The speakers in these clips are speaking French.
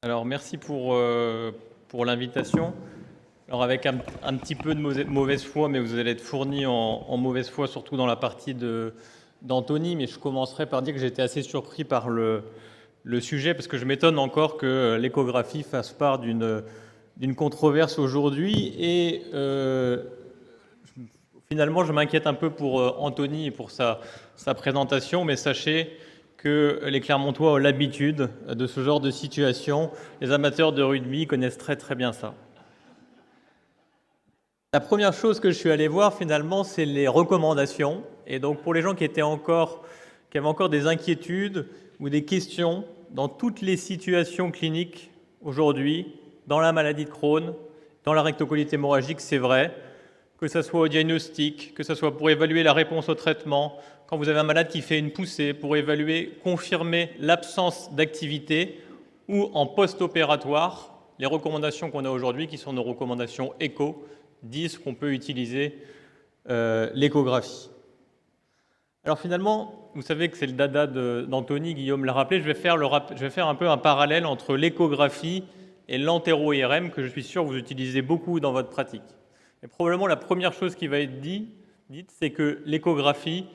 Alors, merci pour l'invitation. Alors, avec un petit peu de mauvaise foi, mais vous allez être fourni en mauvaise foi, surtout dans la partie d'Anthony. Mais je commencerai par dire que j'étais assez surpris par le sujet, parce que je m'étonne encore que l'échographie fasse part d'une controverse aujourd'hui. Et finalement, je m'inquiète un peu pour Anthony et pour sa présentation, mais sachez que les Clermontois ont l'habitude de ce genre de situation. Les amateurs de rugby connaissent très très bien ça. La première chose que je suis allé voir finalement, c'est les recommandations. Et donc pour les gens qui avaient encore des inquiétudes ou des questions, dans toutes les situations cliniques aujourd'hui, dans la maladie de Crohn, dans la rectocolite hémorragique, c'est vrai, que ce soit au diagnostic, que ce soit pour évaluer la réponse au traitement, quand vous avez un malade qui fait une poussée, pour évaluer, confirmer l'absence d'activité, ou en post-opératoire, les recommandations qu'on a aujourd'hui, qui sont nos recommandations écho, disent qu'on peut utiliser l'échographie. Alors finalement, vous savez que c'est le dada d'Anthony, Guillaume l'a rappelé, je vais faire un peu un parallèle entre l'échographie et l'entéro-IRM, que je suis sûr vous utilisez beaucoup dans votre pratique. Et probablement la première chose qui va être dite, c'est que l'échographie,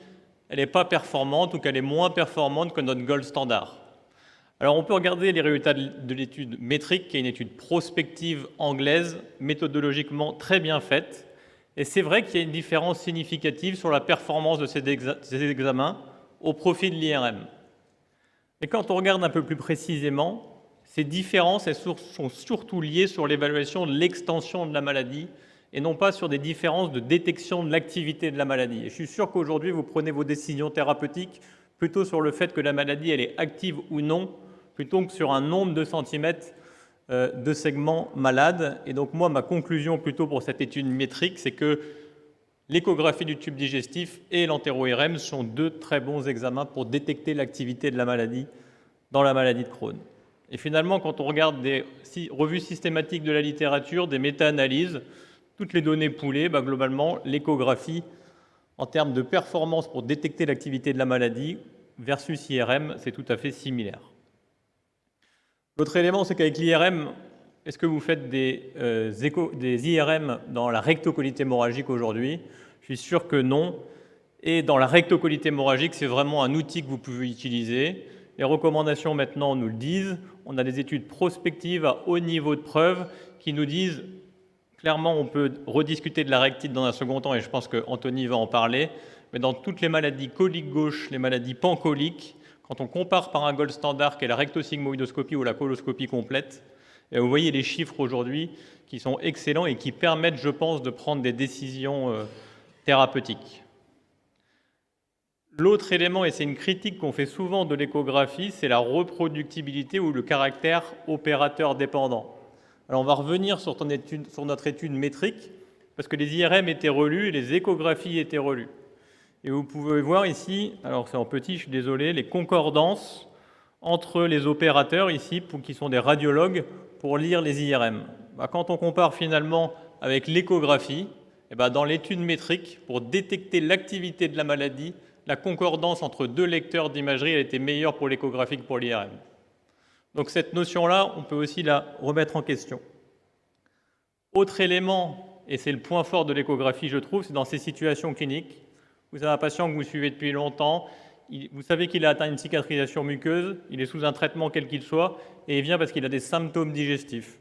elle n'est pas performante ou qu'elle est moins performante que notre gold standard. Alors on peut regarder les résultats de l'étude métrique, qui est une étude prospective anglaise, méthodologiquement très bien faite. Et c'est vrai qu'il y a une différence significative sur la performance de ces examens au profit de l'IRM. Et quand on regarde un peu plus précisément, ces différences elles sont surtout liées sur l'évaluation de l'extension de la maladie et non pas sur des différences de détection de l'activité de la maladie. Et je suis sûr qu'aujourd'hui, vous prenez vos décisions thérapeutiques plutôt sur le fait que la maladie elle est active ou non, plutôt que sur un nombre de centimètres de segments malades. Et donc moi, ma conclusion plutôt pour cette étude métrique, c'est que l'échographie du tube digestif et l'entéro-IRM sont deux très bons examens pour détecter l'activité de la maladie dans la maladie de Crohn. Et finalement, quand on regarde des revues systématiques de la littérature, des méta-analyses, toutes les données poolées, globalement, l'échographie, en termes de performance pour détecter l'activité de la maladie versus IRM, c'est tout à fait similaire. L'autre élément, c'est qu'avec l'IRM, est-ce que vous faites des IRM dans la rectocolite hémorragique aujourd'hui? Je suis sûr que non. Et dans la rectocolite hémorragique, c'est vraiment un outil que vous pouvez utiliser. Les recommandations maintenant nous le disent. On a des études prospectives à haut niveau de preuve qui nous disent clairement, on peut rediscuter de la rectite dans un second temps, et je pense qu'Anthony va en parler, mais dans toutes les maladies coliques gauche, les maladies pancoliques, quand on compare par un gold standard qui est la rectosigmoïdoscopie ou la coloscopie complète, et vous voyez les chiffres aujourd'hui qui sont excellents et qui permettent, je pense, de prendre des décisions thérapeutiques. L'autre élément, et c'est une critique qu'on fait souvent de l'échographie, c'est la reproductibilité ou le caractère opérateur dépendant. Alors on va revenir sur notre étude métrique, parce que les IRM étaient relus et les échographies étaient relues. Et vous pouvez voir ici, alors c'est en petit, je suis désolé, les concordances entre les opérateurs ici, qui sont des radiologues, pour lire les IRM. Quand on compare finalement avec l'échographie, dans l'étude métrique, pour détecter l'activité de la maladie, la concordance entre deux lecteurs d'imagerie elle était meilleure pour l'échographie que pour l'IRM. Donc cette notion-là, on peut aussi la remettre en question. Autre élément, et c'est le point fort de l'échographie, je trouve, c'est dans ces situations cliniques. Vous avez un patient que vous suivez depuis longtemps, vous savez qu'il a atteint une cicatrisation muqueuse, il est sous un traitement quel qu'il soit, et il vient parce qu'il a des symptômes digestifs.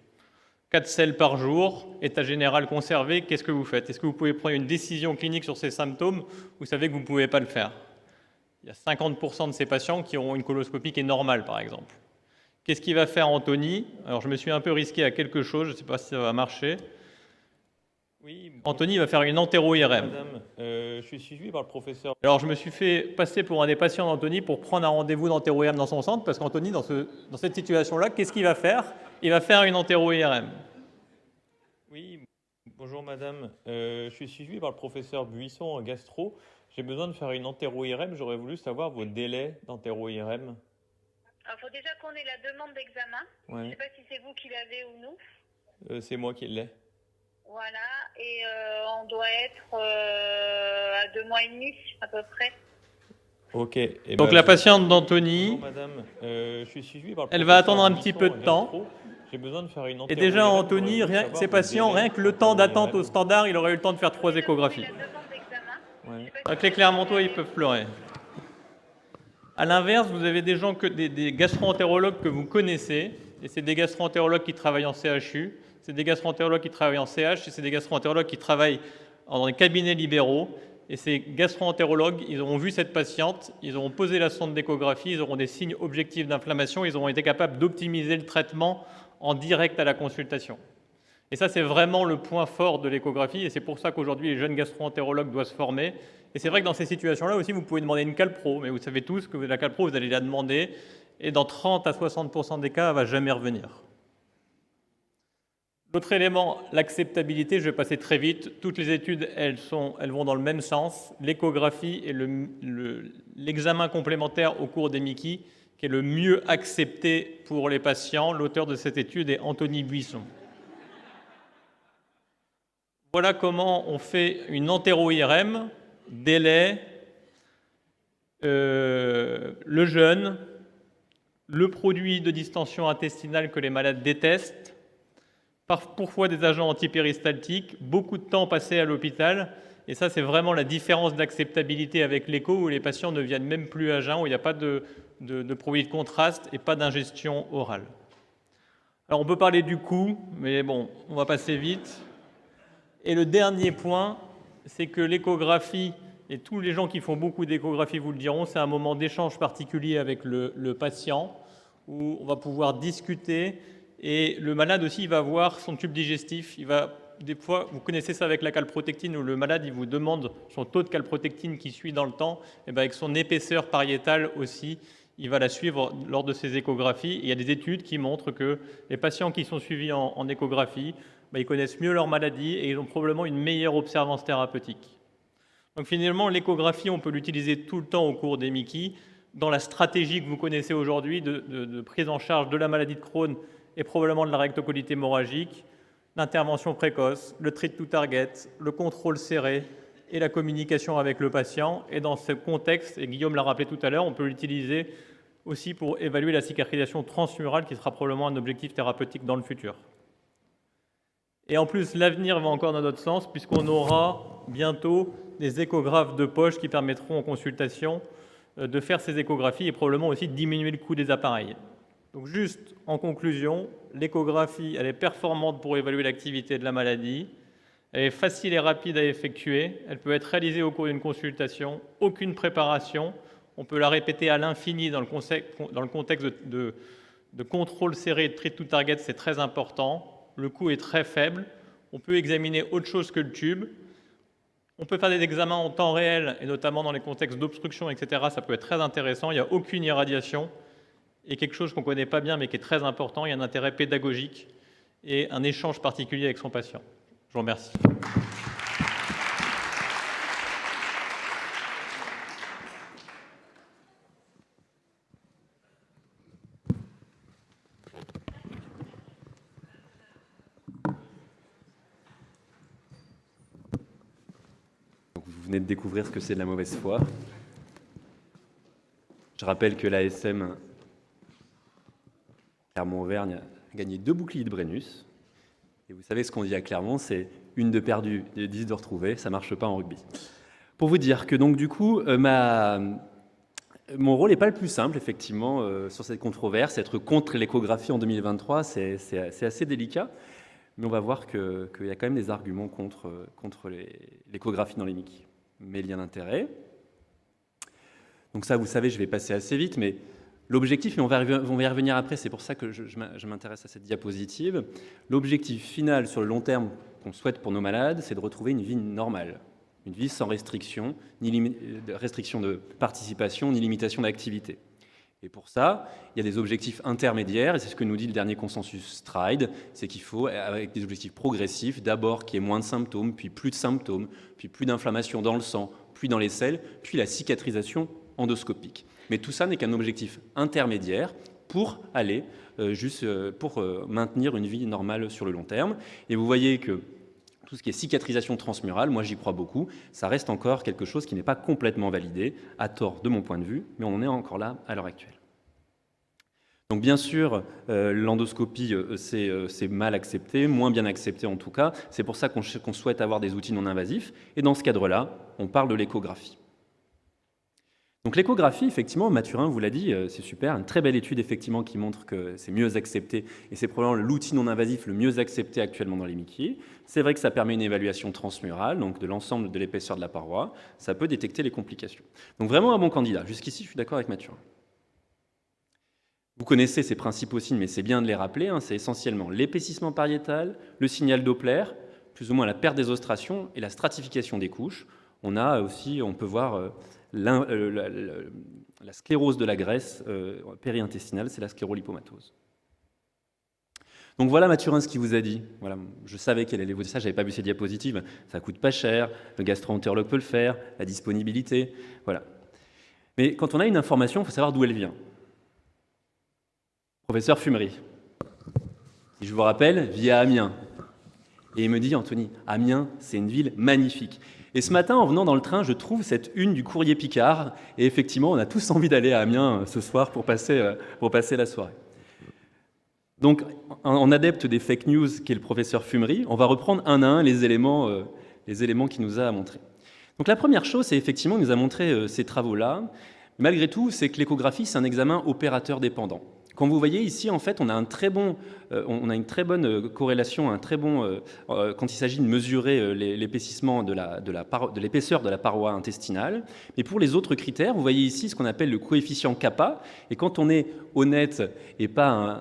4 selles par jour, état général conservé, qu'est-ce que vous faites? Est-ce que vous pouvez prendre une décision clinique sur ces symptômes? Vous savez que vous ne pouvez pas le faire. Il y a 50% de ces patients qui auront une coloscopie qui est normale, par exemple. Qu'est-ce qu'il va faire Anthony? Alors je me suis un peu risqué à quelque chose, je ne sais pas si ça va marcher. Oui, Anthony va faire une entéro-IRM. Madame, je suis suivi par le professeur. Alors je me suis fait passer pour un des patients d'Anthony pour prendre un rendez-vous d'entéro-IRM dans son centre, parce qu'Anthony, dans cette situation-là, qu'est-ce qu'il va faire? Il va faire une entéro-IRM. Oui, bonjour madame, je suis suivi par le professeur Buisson en gastro. J'ai besoin de faire une entéro-IRM, j'aurais voulu savoir vos délais d'entéro-IRM. Il faut déjà qu'on ait la demande d'examen. Ouais. Je ne sais pas si c'est vous qui l'avez ou nous. C'est moi qui l'ai. Voilà, et on doit être à 2 mois et demi à peu près. Ok. Et Donc la patiente d'Anthony, bonjour madame, je suis suivi par le elle va professeur attendre un petit peu de Buisson, temps. gastro. J'ai besoin de faire une Et déjà, entéro-IRM, Anthony, j'aurais voulu savoir ces vos patients, délais rien que le temps d'entéro-IRM. d'attente au standard, il aurait eu le temps de faire 3 Déjà échographies. qu'on ait la demande d'examen. Ouais. Je sais pas Donc si les vous Clermontois, avez ils peuvent pleurer. À l'inverse, vous avez des gens, des gastro-entérologues que vous connaissez, et c'est des gastro-entérologues qui travaillent en CHU, c'est des gastro-entérologues qui travaillent en CH, et c'est des gastro-entérologues qui travaillent dans les cabinets libéraux. Et ces gastro-entérologues, ils auront vu cette patiente, ils auront posé la sonde d'échographie, ils auront des signes objectifs d'inflammation, ils auront été capables d'optimiser le traitement en direct à la consultation. Et ça, c'est vraiment le point fort de l'échographie, et c'est pour ça qu'aujourd'hui, les jeunes gastro-entérologues doivent se former. Et c'est vrai que dans ces situations-là aussi, vous pouvez demander une calpro, mais vous savez tous que la calpro, vous allez la demander, et dans 30 à 60% des cas, elle ne va jamais revenir. L'autre élément, l'acceptabilité, je vais passer très vite. Toutes les études, elles vont dans le même sens. L'échographie est l'examen complémentaire au cours des MICI qui est le mieux accepté pour les patients. L'auteur de cette étude est Anthony Buisson. Voilà comment on fait une entéro-IRM, délai, le jeûne, le produit de distension intestinale que les malades détestent, parfois des agents antipéristaltiques, beaucoup de temps passé à l'hôpital. Et ça, c'est vraiment la différence d'acceptabilité avec l'écho, où les patients ne viennent même plus à jeun, où il n'y a pas de produit de contraste et pas d'ingestion orale. Alors, on peut parler du coût, mais bon, on va passer vite. Et le dernier point, c'est que l'échographie, et tous les gens qui font beaucoup d'échographie vous le diront, c'est un moment d'échange particulier avec le patient, où on va pouvoir discuter, et le malade aussi, il va voir son tube digestif, des fois, vous connaissez ça avec la calprotectine, où le malade, il vous demande son taux de calprotectine qui suit dans le temps, et bien avec son épaisseur pariétale aussi, il va la suivre lors de ses échographies. Et il y a des études qui montrent que les patients qui sont suivis en échographie, ils connaissent mieux leur maladie et ils ont probablement une meilleure observance thérapeutique. Donc finalement, l'échographie, on peut l'utiliser tout le temps au cours des MICI. Dans la stratégie que vous connaissez aujourd'hui de prise en charge de la maladie de Crohn et probablement de la rectocolite hémorragique, l'intervention précoce, le treat to target, le contrôle serré et la communication avec le patient. Et dans ce contexte, et Guillaume l'a rappelé tout à l'heure, on peut l'utiliser aussi pour évaluer la cicatrisation transmurale qui sera probablement un objectif thérapeutique dans le futur. Et en plus, l'avenir va encore dans notre sens, puisqu'on aura bientôt des échographes de poche qui permettront en consultation de faire ces échographies et probablement aussi de diminuer le coût des appareils. Donc juste en conclusion, l'échographie, elle est performante pour évaluer l'activité de la maladie, elle est facile et rapide à effectuer, elle peut être réalisée au cours d'une consultation, aucune préparation, on peut la répéter à l'infini dans le contexte de contrôle serré et de treat to target, c'est très important. Le coût est très faible, on peut examiner autre chose que le tube, on peut faire des examens en temps réel, et notamment dans les contextes d'obstruction, etc. Ça peut être très intéressant, il n'y a aucune irradiation, et quelque chose qu'on ne connaît pas bien, mais qui est très important, il y a un intérêt pédagogique et un échange particulier avec son patient. Je vous remercie. Vous venez de découvrir ce que c'est de la mauvaise foi. Je rappelle que l'ASM Clermont-Auvergne a gagné 2 boucliers de Brennus. Et vous savez ce qu'on dit à Clermont, c'est une de perdue et 10 de retrouvée, ça ne marche pas en rugby. Pour vous dire que donc du coup, mon rôle n'est pas le plus simple, effectivement, sur cette controverse. Être contre l'échographie en 2023, c'est assez délicat. Mais on va voir qu'il y a quand même des arguments contre l'échographie dans les MICI. Mes liens d'intérêt. Donc ça, vous savez, je vais passer assez vite, mais l'objectif, et on va y revenir après, c'est pour ça que je m'intéresse à cette diapositive. L'objectif final sur le long terme qu'on souhaite pour nos malades, c'est de retrouver une vie normale, une vie sans restriction, ni restriction de participation, ni limitation d'activité. Et pour ça, il y a des objectifs intermédiaires, et c'est ce que nous dit le dernier consensus STRIDE, c'est qu'il faut, avec des objectifs progressifs, d'abord qu'il y ait moins de symptômes, puis plus de symptômes, puis plus d'inflammation dans le sang, puis dans les selles, puis la cicatrisation endoscopique. Mais tout ça n'est qu'un objectif intermédiaire pour maintenir une vie normale sur le long terme. Et vous voyez que Tout ce qui est cicatrisation transmurale, moi j'y crois beaucoup, ça reste encore quelque chose qui n'est pas complètement validé, à tort de mon point de vue, mais on en est encore là à l'heure actuelle. Donc bien sûr, l'endoscopie, c'est mal accepté, moins bien accepté en tout cas, c'est pour ça qu'on souhaite avoir des outils non invasifs, et dans ce cadre-là, on parle de l'échographie. Donc l'échographie, effectivement, Mathurin vous l'a dit, c'est super, une très belle étude effectivement qui montre que c'est mieux accepté, et c'est probablement l'outil non invasif le mieux accepté actuellement dans les Mickey. C'est vrai que ça permet une évaluation transmurale, donc de l'ensemble de l'épaisseur de la paroi, ça peut détecter les complications. Donc vraiment un bon candidat, jusqu'ici je suis d'accord avec Mathurin. Vous connaissez ces principaux signes, mais c'est bien de les rappeler, hein, c'est essentiellement l'épaississement pariétal, le signal Doppler, plus ou moins la perte des ostrations et la stratification des couches. On a aussi, on peut voir la sclérose de la graisse péri-intestinale, c'est la sclérolipomatose. Donc voilà Mathurin ce qu'il vous a dit. Voilà, je savais qu'elle allait vous dire ça, j'avais pas vu ces diapositives. Ça coûte pas cher, le gastro-entérologue peut le faire, la disponibilité, voilà. Mais quand on a une information, il faut savoir d'où elle vient. Professeur Fumery, je vous rappelle, vit à Amiens. Et il me dit, Anthony, Amiens, c'est une ville magnifique. Et ce matin, en venant dans le train, je trouve cette une du Courrier Picard. Et effectivement, on a tous envie d'aller à Amiens ce soir pour passer la soirée. Donc, en adepte des fake news, qui est le professeur Fumery, on va reprendre un à un les éléments qu'il nous a montrés. Donc la première chose, c'est effectivement, il nous a montré ces travaux-là. Malgré tout, c'est que l'échographie, c'est un examen opérateur dépendant. Comme vous voyez ici, en fait, on a une très bonne corrélation, quand il s'agit de mesurer l'épaississement de l'épaisseur de la paroi intestinale. Mais pour les autres critères, vous voyez ici ce qu'on appelle le coefficient kappa. Et quand on est honnête et pas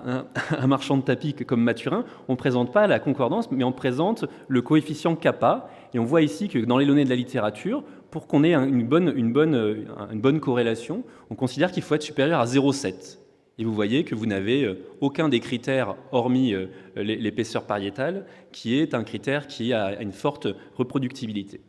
un marchand de tapis comme Mathurin, on ne présente pas la concordance, mais on présente le coefficient kappa. Et on voit ici que dans les données de la littérature, pour qu'on ait une bonne corrélation, on considère qu'il faut être supérieur à 0,7. Et vous voyez que vous n'avez aucun des critères, hormis l'épaisseur pariétale, qui est un critère qui a une forte reproductibilité.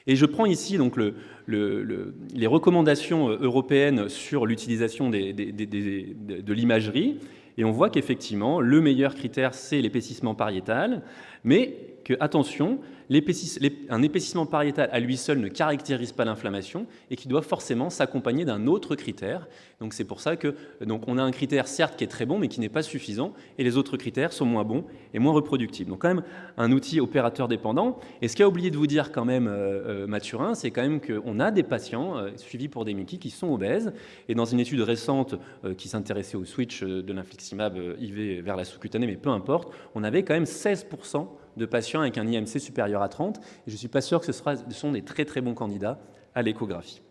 Et je prends ici donc les recommandations européennes sur l'utilisation de l'imagerie, et on voit qu'effectivement, le meilleur critère, c'est l'épaississement pariétal, mais que, attention, un épaississement pariétal à lui seul ne caractérise pas l'inflammation et qui doit forcément s'accompagner d'un autre critère. Donc c'est pour ça que on a un critère certes qui est très bon mais qui n'est pas suffisant et les autres critères sont moins bons et moins reproductibles. Donc quand même un outil opérateur dépendant. Et ce qu'a oublié de vous dire quand même Mathurin, c'est quand même qu'on a des patients suivis pour des Mickey qui sont obèses et dans une étude récente qui s'intéressait au switch de l'infliximab IV vers la sous-cutanée, mais peu importe, on avait quand même 16% de patients avec un IMC supérieur à 30, et je ne suis pas sûr que ce sont des très très bons candidats à l'échographie.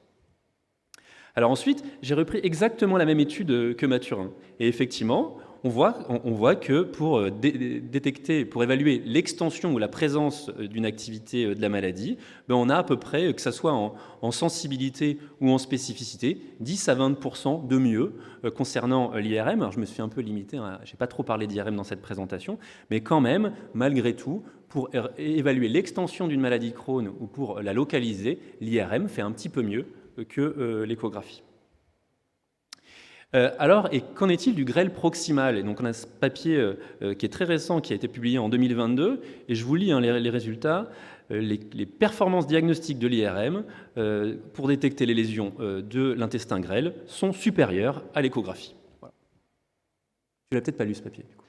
Alors ensuite, j'ai repris exactement la même étude que Mathurin, et effectivement, on voit que pour détecter, pour évaluer l'extension ou la présence d'une activité de la maladie, on a à peu près, que ce soit en sensibilité ou en spécificité, 10 à 20% de mieux concernant l'IRM. Alors je me suis un peu limité, je n'ai pas trop parlé d'IRM dans cette présentation, mais quand même, malgré tout, pour évaluer l'extension d'une maladie Crohn ou pour la localiser, l'IRM fait un petit peu mieux que l'échographie. Alors, et qu'en est-il du grêle proximal? Et donc on a ce papier qui est très récent, qui a été publié en 2022, et je vous lis les résultats. Les performances diagnostiques de l'IRM pour détecter les lésions de l'intestin grêle sont supérieures à l'échographie. Voilà. Tu l'as peut-être pas lu ce papier, du coup.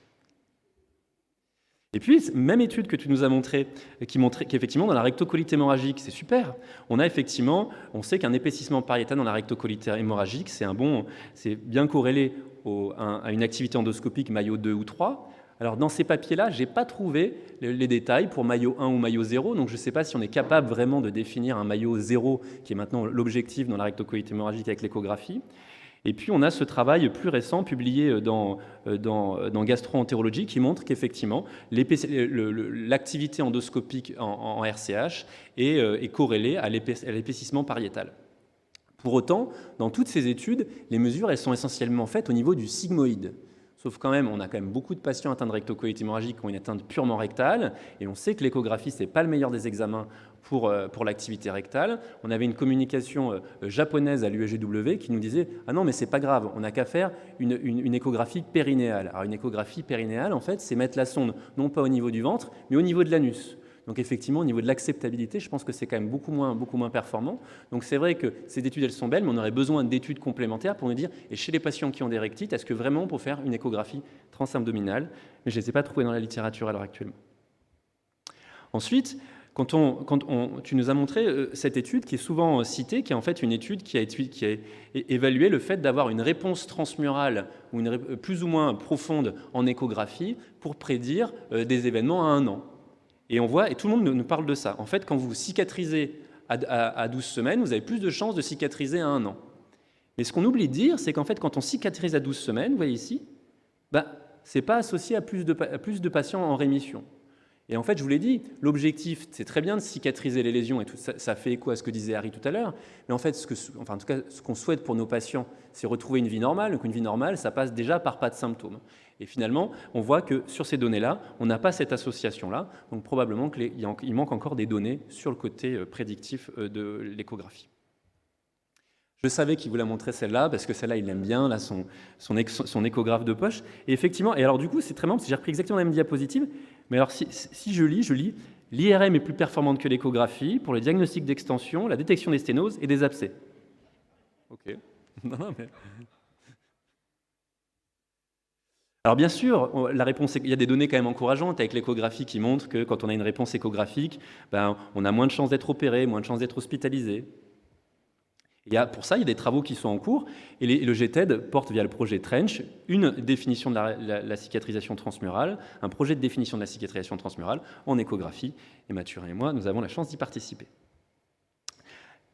Et puis, même étude que tu nous as montrée, qui montrait qu'effectivement, dans la rectocolite hémorragique, c'est super. On sait qu'un épaississement pariétal dans la rectocolite hémorragique, c'est bien corrélé à une activité endoscopique maillot 2 ou 3. Alors, dans ces papiers-là, je n'ai pas trouvé les détails pour maillot 1 ou maillot 0, donc je ne sais pas si on est capable vraiment de définir un maillot 0, qui est maintenant l'objectif dans la rectocolite hémorragique avec l'échographie. Et puis, on a ce travail plus récent publié dans Gastro-entérologie qui montre qu'effectivement, l'activité endoscopique en RCH est corrélée à l'épaississement pariétal. Pour autant, dans toutes ces études, les mesures elles sont essentiellement faites au niveau du sigmoïde. Sauf quand même, on a quand même beaucoup de patients atteints de rectocolite hémorragique qui ont une atteinte purement rectale, et on sait que l'échographie, ce n'est pas le meilleur des examens pour l'activité rectale. On avait une communication japonaise à l'UEGW qui nous disait « Ah non, mais c'est pas grave, on n'a qu'à faire une échographie périnéale ». Alors une échographie périnéale, en fait, c'est mettre la sonde non pas au niveau du ventre, mais au niveau de l'anus. Donc effectivement, au niveau de l'acceptabilité, je pense que c'est quand même beaucoup moins performant. Donc c'est vrai que ces études, elles sont belles, mais on aurait besoin d'études complémentaires pour nous dire, et chez les patients qui ont des rectites, est-ce que vraiment on peut faire une échographie transabdominale? Mais je ne les ai pas trouvées dans la littérature à l'heure actuelle. Ensuite, tu nous as montré cette étude qui est souvent citée, qui est en fait une étude qui a évalué le fait d'avoir une réponse transmurale ou plus ou moins profonde en échographie pour prédire des événements à 1 an. Et on voit, et tout le monde nous parle de ça. En fait, quand vous cicatrisez à 12 semaines, vous avez plus de chances de cicatriser à 1 an. Mais ce qu'on oublie de dire, c'est qu'en fait, quand on cicatrise à 12 semaines, vous voyez ici, ce n'est pas associé à plus de patients en rémission. Et en fait, je vous l'ai dit, l'objectif, c'est très bien de cicatriser les lésions, et tout ça fait écho à ce que disait Harry tout à l'heure, mais en fait, en tout cas, ce qu'on souhaite pour nos patients, c'est retrouver une vie normale. Donc une vie normale, ça passe déjà par pas de symptômes. Et finalement, on voit que sur ces données-là, on n'a pas cette association-là, donc probablement qu'il manque encore des données sur le côté prédictif de l'échographie. Je savais qu'il voulait montrer celle-là, parce que celle-là, il l'aime bien, là, son échographe de poche. Et effectivement, et alors du coup, c'est très marrant, parce que j'ai repris exactement la même diapositive, mais alors si je lis, l'IRM est plus performante que l'échographie pour le diagnostic d'extension, la détection des sténoses et des abcès. Ok. Non, mais... Alors bien sûr, la réponse, il y a des données quand même encourageantes avec l'échographie qui montrent que quand on a une réponse échographique, on a moins de chances d'être opéré, moins de chances d'être hospitalisé. Pour ça, il y a des travaux qui sont en cours, et le GTED porte via le projet Trench une définition de la cicatrisation transmurale, un projet de définition de la cicatrisation transmurale en échographie, et Mathurin et moi, nous avons la chance d'y participer.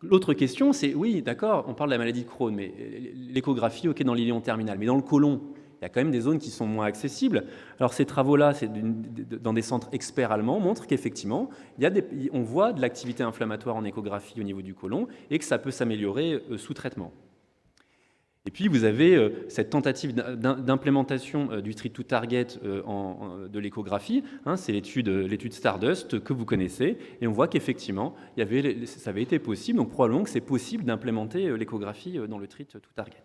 L'autre question, c'est, oui, d'accord, on parle de la maladie de Crohn, mais l'échographie, ok, dans l'iléon terminal, mais dans le côlon, il y a quand même des zones qui sont moins accessibles. Alors ces travaux-là, dans des centres experts allemands, montrent qu'effectivement, on voit de l'activité inflammatoire en échographie au niveau du côlon et que ça peut s'améliorer sous traitement. Et puis vous avez cette tentative d'implémentation du treat to target de l'échographie, c'est l'étude Stardust que vous connaissez, et on voit qu'effectivement, ça avait été possible, donc probablement que c'est possible d'implémenter l'échographie dans le treat to target.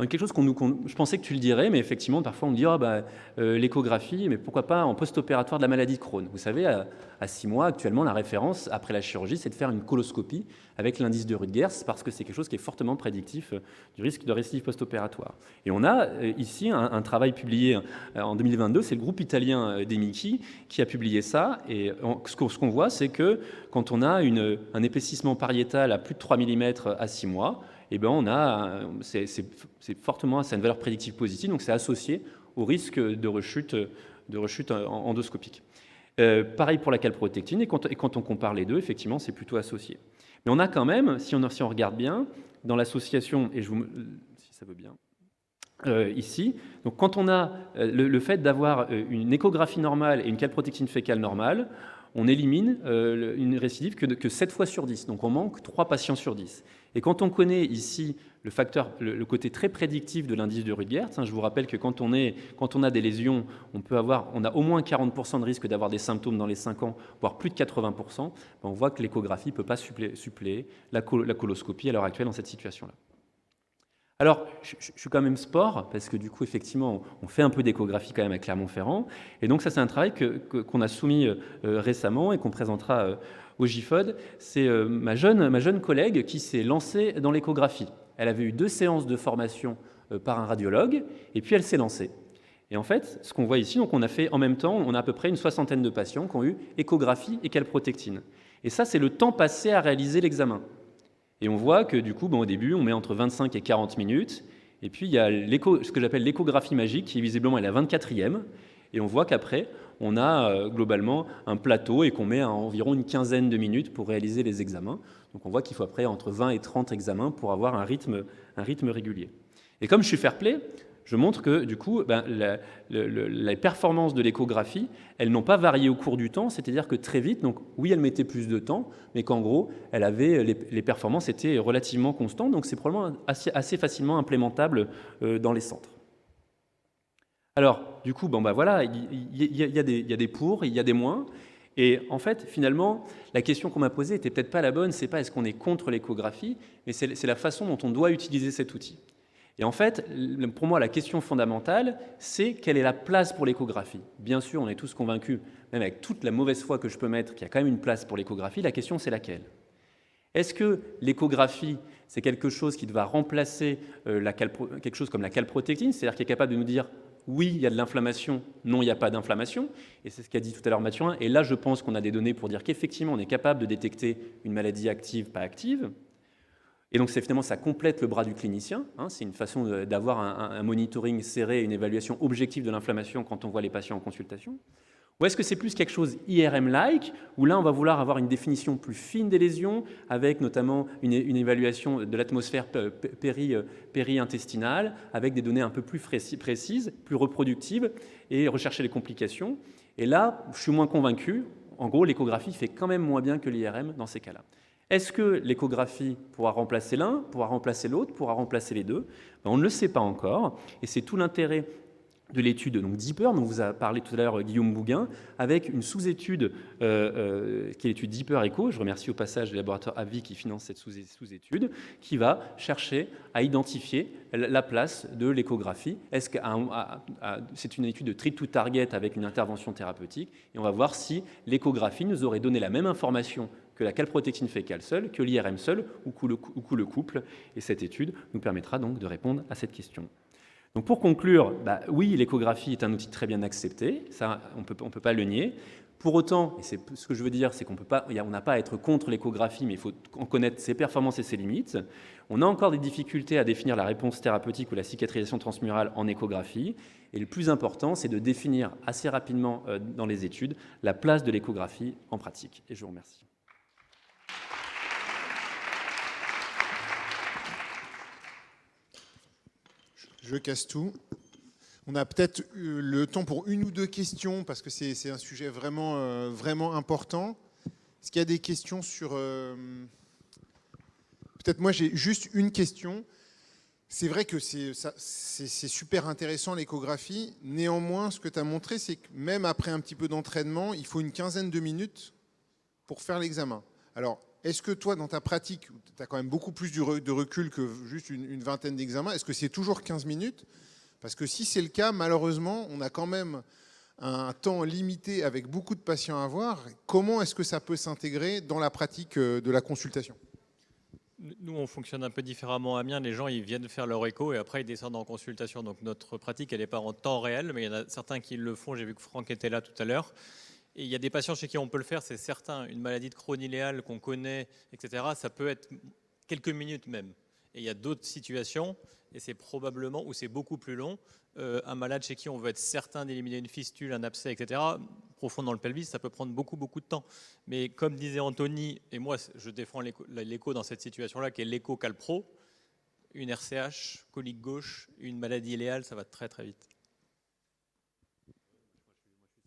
Quelque chose je pensais que tu le dirais, mais effectivement, parfois on me dit l'échographie, mais pourquoi pas en post-opératoire de la maladie de Crohn. Vous savez, à 6 mois, actuellement, la référence après la chirurgie, c'est de faire une coloscopie avec l'indice de Rutgers, parce que c'est quelque chose qui est fortement prédictif du risque de récidive post-opératoire. Et on a ici un travail publié en 2022, c'est le groupe italien d'Emichi qui a publié ça, et ce qu'on voit, c'est que quand on a un épaississement pariétal à plus de 3 mm à 6 mois, c'est fortement, c'est une valeur prédictive positive, donc c'est associé au risque de rechute endoscopique. Pareil pour la calprotectine, et quand on compare les deux, effectivement, c'est plutôt associé. Mais on a quand même, si on regarde bien, dans l'association, et si ça veut bien, ici, donc quand on a le fait d'avoir une échographie normale et une calprotectine fécale normale, on élimine une récidive que 7 fois sur 10, donc on manque 3 patients sur 10. Et quand on connaît ici le côté très prédictif de l'indice de Rutgers, je vous rappelle que quand on a des lésions, on a au moins 40% de risque d'avoir des symptômes dans les 5 ans, voire plus de 80%, on voit que l'échographie ne peut pas suppléer la coloscopie à l'heure actuelle dans cette situation-là. Alors, je suis quand même sport, parce que du coup, effectivement, on fait un peu d'échographie quand même à Clermont-Ferrand. Et donc ça, c'est un travail qu'on a soumis récemment et qu'on présentera au GIFOD. C'est ma jeune collègue qui s'est lancée dans l'échographie. Elle avait eu 2 séances de formation par un radiologue, et puis elle s'est lancée. Et en fait, ce qu'on voit ici, donc on a fait en même temps, on a à peu près une 60aine de patients qui ont eu échographie et calprotectine. Et ça, c'est le temps passé à réaliser l'examen. Et on voit que du coup, au début, on met entre 25 et 40 minutes. Et puis, il y a ce que j'appelle l'échographie magique, qui visiblement est la 24e. Et on voit qu'après, on a globalement un plateau et qu'on met environ une 15aine de minutes pour réaliser les examens. Donc on voit qu'il faut après entre 20 et 30 examens pour avoir un rythme régulier. Et comme je suis fair-play, je montre que du coup, les performances de l'échographie, elles n'ont pas varié au cours du temps, c'est-à-dire que très vite, donc oui, elle mettait plus de temps, mais qu'en gros, les performances étaient relativement constantes, donc c'est probablement assez facilement implémentable dans les centres. Alors, du coup, voilà, il y a des pour, il y a des moins. Et en fait, finalement, la question qu'on m'a posée n'était peut-être pas la bonne, c'est pas est-ce qu'on est contre l'échographie, mais c'est la façon dont on doit utiliser cet outil. Et en fait, pour moi, la question fondamentale, c'est quelle est la place pour l'échographie. Bien sûr, on est tous convaincus, même avec toute la mauvaise foi que je peux mettre, qu'il y a quand même une place pour l'échographie. La question, c'est laquelle? Est-ce que l'échographie, c'est quelque chose qui va remplacer quelque chose comme la calprotectine, c'est-à-dire qui est capable de nous dire oui, il y a de l'inflammation, non, il n'y a pas d'inflammation, et c'est ce qu'a dit tout à l'heure Mathurin, et là je pense qu'on a des données pour dire qu'effectivement on est capable de détecter une maladie active, pas active, et donc finalement ça complète le bras du clinicien, hein, c'est une façon d'avoir un monitoring serré, une évaluation objective de l'inflammation quand on voit les patients en consultation. Ou est-ce que c'est plus quelque chose IRM-like, où là on va vouloir avoir une définition plus fine des lésions, avec notamment une évaluation de l'atmosphère péri-intestinale, avec des données un peu plus précises, plus reproductives, et rechercher les complications. Et là, je suis moins convaincu. En gros, l'échographie fait quand même moins bien que l'IRM dans ces cas-là. Est-ce que l'échographie pourra remplacer l'un, pourra remplacer l'autre, pourra remplacer les deux? On ne le sait pas encore, et c'est tout l'intérêt de l'étude DEEPER, dont vous a parlé tout à l'heure Guillaume Bouguin, avec une sous-étude qui est l'étude DEEPER Echo. Je remercie au passage le laboratoire AVI qui finance cette sous-étude, qui va chercher à identifier la place de l'échographie. Est-ce que c'est une étude de treat to target avec une intervention thérapeutique, et on va voir si l'échographie nous aurait donné la même information que la calprotectine fécale seule, que l'IRM seul, ou que le couple. Et cette étude nous permettra donc de répondre à cette question. Donc pour conclure, oui, l'échographie est un outil très bien accepté, ça on ne peut pas le nier. Pour autant, et c'est ce que je veux dire, c'est qu'on n'a pas à être contre l'échographie, mais il faut en connaître ses performances et ses limites. On a encore des difficultés à définir la réponse thérapeutique ou la cicatrisation transmurale en échographie. Et le plus important, c'est de définir assez rapidement dans les études la place de l'échographie en pratique. Et je vous remercie. Je casse tout. On a peut-être le temps pour une ou deux questions, parce que c'est un sujet vraiment, vraiment important. Est-ce qu'il y a des questions sur... Peut-être moi, j'ai juste une question. C'est vrai que c'est super intéressant, l'échographie. Néanmoins, ce que tu as montré, c'est que même après un petit peu d'entraînement, il faut une quinzaine de minutes pour faire l'examen. Alors, est-ce que toi, dans ta pratique, tu as quand même beaucoup plus de recul que juste une vingtaine d'examens, est-ce que c'est toujours 15 minutes? Parce que si c'est le cas, malheureusement, on a quand même un temps limité avec beaucoup de patients à voir. Comment est-ce que ça peut s'intégrer dans la pratique de la consultation? Nous, on fonctionne un peu différemment à Amiens. Les gens, ils viennent faire leur écho et après, ils descendent en consultation. Donc, notre pratique, elle n'est pas en temps réel, mais il y en a certains qui le font. J'ai vu que Franck était là tout à l'heure. Et il y a des patients chez qui on peut le faire, c'est certain. Une maladie de Crohn iléale qu'on connaît, etc., ça peut être quelques minutes même. Et il y a d'autres situations, et c'est probablement, ou c'est beaucoup plus long, un malade chez qui on veut être certain d'éliminer une fistule, un abcès, etc., profond dans le pelvis, ça peut prendre beaucoup, beaucoup de temps. Mais comme disait Anthony, et moi je défends l'écho dans cette situation-là, qui est l'écho calpro, une RCH, colique gauche, une maladie iléale, ça va très très vite.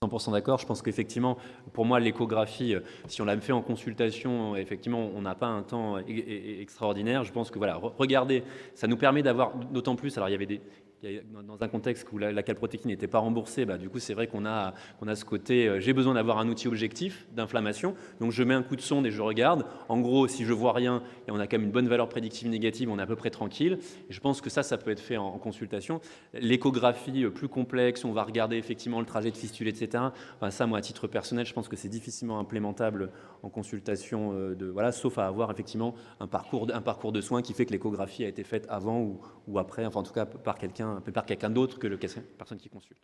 100% d'accord. Je pense qu'effectivement, pour moi, l'échographie, si on la fait en consultation, effectivement, on n'a pas un temps extraordinaire. Je pense que voilà, regardez, ça nous permet d'avoir d'autant plus. Alors, il y avait dans un contexte où la calprotectine n'était pas remboursée, du coup, c'est vrai qu'on a ce côté, j'ai besoin d'avoir un outil objectif d'inflammation, donc je mets un coup de sonde et je regarde. En gros, si je vois rien et on a quand même une bonne valeur prédictive négative, on est à peu près tranquille. Et je pense que ça peut être fait en consultation. L'échographie plus complexe, on va regarder effectivement le trajet de fistule, etc. Enfin, ça, moi, à titre personnel, je pense que c'est difficilement implémentable en consultation, sauf à avoir effectivement un parcours de soins qui fait que l'échographie a été faite avant ou après, enfin en tout cas par quelqu'un d'autre que la personne qui consulte.